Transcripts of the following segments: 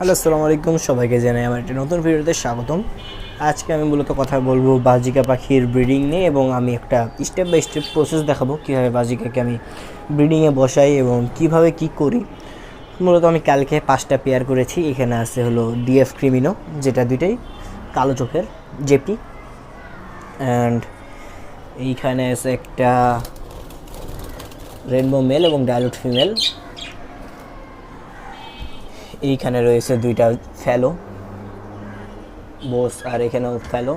Hello, আসসালামু আলাইকুম। সবাইকে জানাই আমার একটা নতুন ভিডিওতে স্বাগতম। আজকে আমি মূলত কথা বলবো বাজিকা পাখির ব্রিডিং নিয়ে, এবং আমি একটা স্টেপ বাই স্টেপ প্রসেস দেখাবো কীভাবে বাজিকাকে আমি ব্রিডিংয়ে বসাই এবং কিভাবে কি করি। মূলত আমি কালকে 5টা পেয়ার করেছি। এখানে আছে হলো ডিএফ ক্রিমিনো, যেটা দুইটাই কালো চোখের জেপি, অ্যান্ড এইখানে আছে একটা রেনবো মেল এবং ডায়লুট ফিমেল। এইখানে রয়েছে দুইটা ফ্যালো বোস, আর এখানেও ফ্যালো।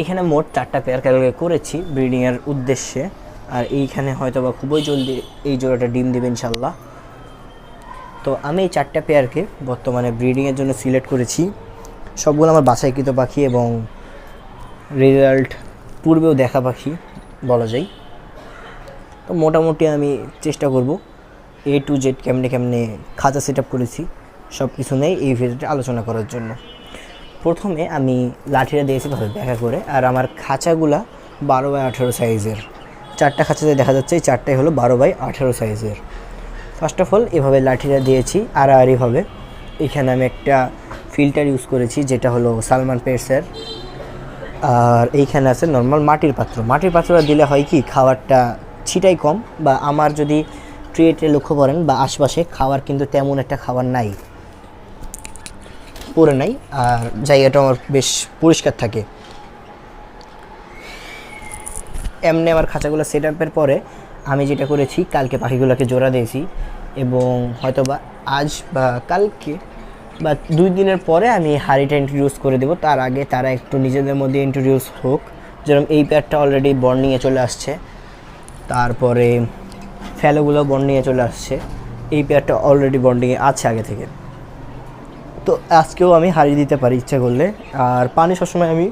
এখানে মোট 4টা পেয়ার ক্যালকুলেট করেছি ব্রিডিংয়ের উদ্দেশ্যে, আর এইখানে হয়তো বা খুবই জলদি এই জোড়াটা ডিম দেবে ইনশাল্লাহ। তো আমি এই 4টা পেয়ারকে বর্তমানে ব্রিডিংয়ের জন্য সিলেক্ট করেছি। সবগুলো আমার বাছাইকৃত পাখি এবং রেজাল্ট পূর্বেও দেখা পাখি বলা যায়। তো মোটামুটি আমি চেষ্টা করব A to Z কেমনে খাঁচা সেট আপ করেছি সব কিছু নেই এই ভিডিওতে আলোচনা করার জন্য। প্রথমে আমি লাঠিটা দিয়েছি ভাবে ব্যাখ্যা করে, আর আমার খাঁচাগুলা 12x18 সাইজের। 4টা খাঁচাতে দেখা যাচ্ছে এই 4টাই হলো 12x18 সাইজের। ফার্স্ট অফ অল এভাবে লাঠিটা দিয়েছি আড়াআড়িভাবে। এখানে আমি একটা ফিল্টার ইউজ করেছি যেটা হলো সালমান পেটসের, আর এইখানে আছে নর্মাল মাটির পাত্র। মাটির পাত্রটা দিলে হয় কি, খাবারটা ছিটাই কম, বা আমার যদি ট্রেতে লক্ষ্য করেন বা আশপাশে খাবার কিন্তু তেমন একটা খাবার নাই, পড়ে নাই, আর জায়গাটা আমার বেশ পরিষ্কার থাকে। এমনি আমার খাঁচাগুলো সেট আপের পরে আমি যেটা করেছি, কালকে পাখিগুলোকে জোড়া দিয়েছি, এবং হয়তোবা আজ বা কালকে বা 2 দিনের পরে আমি হাঁড়িটা ইন্ট্রোডিউস করে দেবো। তার আগে তারা একটু নিজেদের মধ্যে ইন্ট্রোডিউস হোক। যেরকম এই পেয়ারটা অলরেডি বর্নিংয়ে চলে আসছে, তারপরে ফ্যালোগুলো বন্ডিংয়ে চলে আসছে। এই পেয়ারটা অলরেডি বন্ডিংয়ে আছে আগে থেকে। তো আজকেও আমি হারিয়ে দিতে পারি ইচ্ছা করলে। আর পানি সবসময় আমি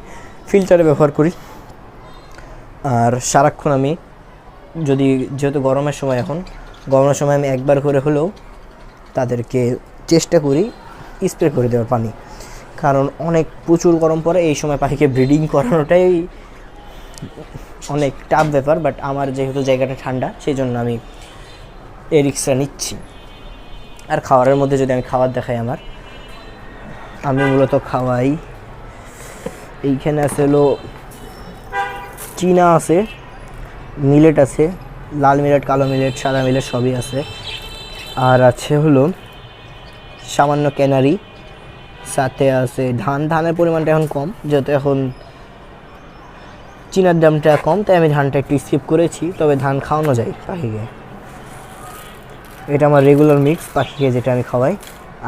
ফিল্টারে ব্যবহার করি। আর সারাক্ষণ আমি যেহেতু গরমের সময়, এখন গরমের সময় আমি একবার করে হলেও তাদেরকে চেষ্টা করি স্প্রে করে দেওয়ার পানি, কারণ প্রচুর গরম পড়ে এই সময়। পাখিকে ব্রিডিং করানোটাই অনেক টাফ ব্যাপার, বাট আমার যেহেতু জায়গাটা ঠান্ডা সেই জন্য আমি এই রিস্কটা নিচ্ছি। আর খাবারের মধ্যে যদি আমি খাবার দেখাই, আমি মূলত খাওয়াই, এইখানে আছে হলো চীনা আছে, মিলেট আছে, লাল মিলেট, কালো মিলেট, সাদা মিলেট সবই আছে। আর আছে হলো সামান্য ক্যানারি, সাথে আছে ধানের পরিমাণটা এখন কম, যেহেতু এখন চীনার দামটা কম, তাই আমি ধানটা একটু স্কিপ করেছি। তবে ধান খাওয়ানো যায় পাখিকে, এটা আমার রেগুলার মিক্স পাখিকে যেটা আমি খাওয়াই।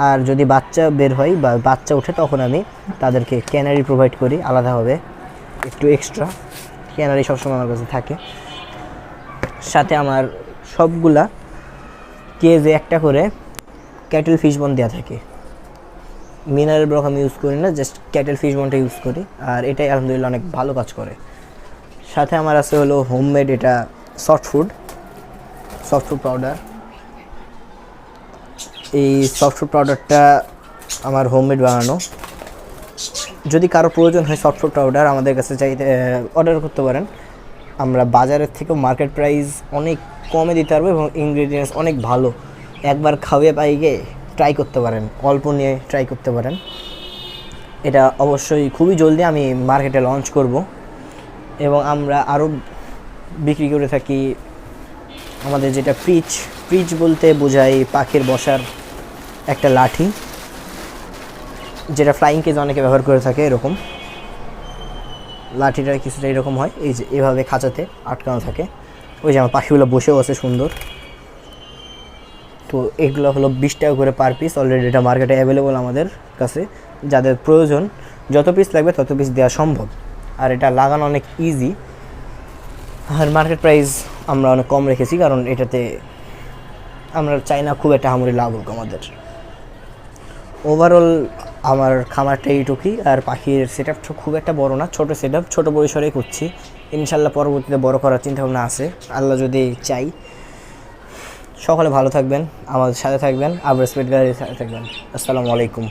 আর যদি বাচ্চা বের হয় বা বাচ্চা ওঠে, তখন আমি তাদেরকে ক্যানারি প্রোভাইড করি আলাদাভাবে, একটু এক্সট্রা ক্যানারি সবসময় আমার কাছে থাকে। সাথে আমার সবগুলা কেজে একটা করে ক্যাটেল ফিশ বন দেওয়া থাকে। মিনারেল ব্লক আমি ইউজ করি না, জাস্ট ক্যাটেল ফিশ বনটা ইউজ করি, আর এটাই আলহামদুলিল্লাহ অনেক ভালো কাজ করে। সাথে আমার আছে হলো হোমমেড এটা সফট ফুড পাউডার। এই সফট ফুড পাউডারটা আমার হোমমেড বানানো। যদি কারো প্রয়োজন হয় সফট ফুড পাউডার, আমাদের কাছে চাইতে অর্ডার করতে পারেন। আমরা বাজারের থেকেও মার্কেট প্রাইস অনেক কমে দিতে পারবো, এবং ইনগ্রিডিয়েন্টস অনেক ভালো। একবার খাওয়িয়ে পাইকে ট্রাই করতে পারেন, অল্প নিয়ে ট্রাই করতে পারেন। এটা অবশ্যই খুবই জলদি আমি মার্কেটে লঞ্চ করব, এবং আমরা আরও বিক্রি করে থাকি আমাদের যেটা পিচ বলতে বোঝাই পাখির বসার একটা লাঠি, যেটা ফ্লাইং কেজ অনেকে ব্যবহার করে থাকে। এরকম লাঠিটা কিছুটা এরকম হয়, এই যে এভাবে খাঁচাতে আটকানো থাকে। ওই যে আমার পাখিগুলো বসেও আছে সুন্দর। তো এগুলো হলো 20 টাকা করে পার পিস। অলরেডি এটা মার্কেটে অ্যাভেলেবল আমাদের কাছে। যাদের প্রয়োজন যত পিস লাগবে তত পিস দেওয়া সম্ভব, আর এটা লাগানো অনেক ইজি। আর মার্কেট প্রাইস আমরা অনেক কম রেখেছি, কারণ এটাতে আমরা চাই না খুব একটা হামুরি লাভ হোক আমাদের। ওভারঅল আমার খামারটা এইটুকুই। আর পাখির সেট আপটা খুব একটা বড় না, ছোটো সেট আপ, ছোটো পরিসরেই করছি। ইনশাল্লাহ পরবর্তীতে বড় করার চিন্তাভাবনা আছে, আল্লাহ যদি চাই। সকলে ভালো থাকবেন, আমাদের সাথে থাকবেন, আবার স্পিড গাড়ির সাথে থাকবেন। আসসালামু আলাইকুম।